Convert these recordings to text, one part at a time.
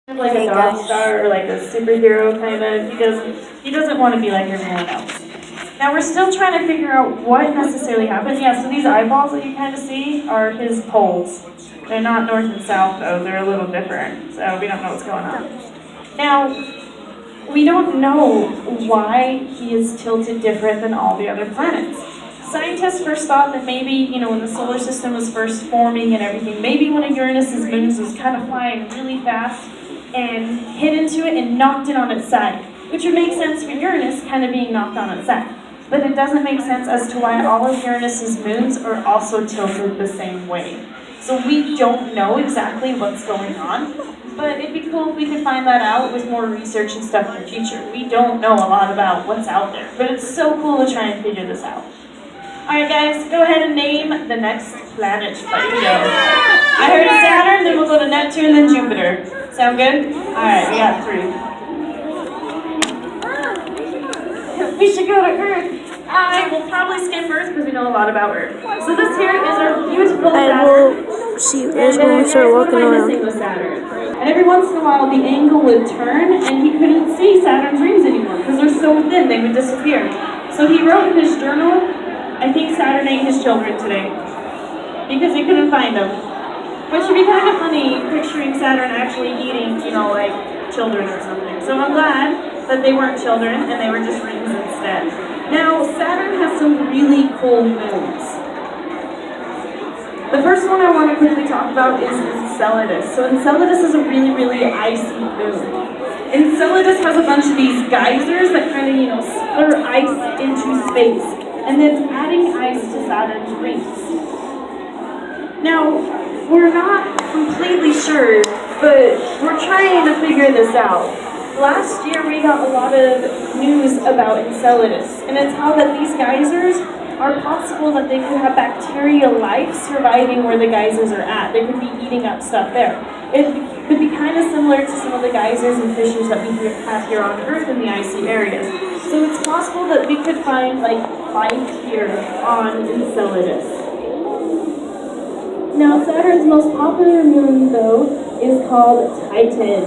Like a dog star or like a superhero kind of. He doesn't want to be like everyone else. Now we're still trying to figure out what necessarily happened. Yeah, so these eyeballs that you kind of see are his poles. They're not north and south though, they're a little different. So we don't know what's going on. Now, we don't know why he is tilted different than all the other planets. Scientists first thought that maybe, when the solar system was first forming and everything, maybe one of Uranus's moons was kind of flying really fast and hit into it and knocked it on its side, which would make sense for Uranus kind of being knocked on its side. But it doesn't make sense as to why all of Uranus's moons are also tilted the same way. So we don't know exactly what's going on, but it'd be cool if we could find that out with more research and stuff in the future. We don't know a lot about what's out there, but it's so cool to try and figure this out. Alright guys, go ahead and name the next planet. I heard Saturn, then we'll go to Neptune, then Jupiter. Sound good? Alright, we got 3. We should go to Earth. I will probably skip Earth because we know a lot about Earth. So this here is our beautiful Saturn. I will see you guys when we start walking around. And every once in a while the angle would turn and he couldn't see Saturn's rings anymore because they're so thin they would disappear. So he wrote in his journal, I think Saturn ate his children today because he couldn't find them. Which would be kind of funny picturing Saturn actually eating, like children or something. So I'm glad that they weren't children and they were just rings instead. Now, Saturn has some really cool moons. The first one I want to quickly talk about is Enceladus. So Enceladus is a really, really icy moon. Enceladus has a bunch of these geysers that kind of, sputter ice into space. And then adding ice to Saturn's rings. Now, we're not completely sure, but we're trying to figure this out. Last year we got a lot of news about Enceladus, and it's how that these geysers are possible that they could have bacterial life surviving where the geysers are at. They could be eating up stuff there. It could be kind of similar to some of the geysers and fissures that we have here on Earth in the icy areas. So it's possible that we could find life here on Enceladus. Now Saturn's most popular moon though is called Titan.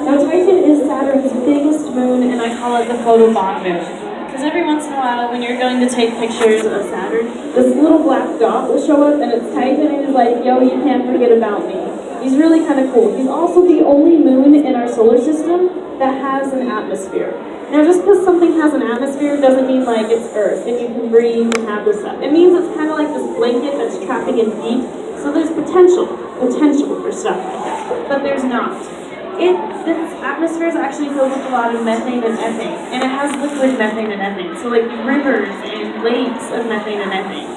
Now Titan is Saturn's biggest moon and I call it the photobomb moon. Because every once in a while when you're going to take pictures of Saturn, this little black dot will show up and it's Titan and he's like, yo, you can't forget about me. He's really kind of cool. He's also the only moon in our solar system that has an atmosphere. Now just because something has an atmosphere doesn't mean like it's Earth and you can breathe and have this stuff. It means it's kind of like this blanket that's trapping in deep. So there's potential for stuff like that, but there's not. This atmosphere is actually filled with a lot of methane and ethane, and it has liquid methane and ethane, so like rivers and lakes of methane and ethane.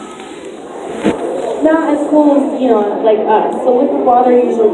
Not as cool as, like us, so liquid water usually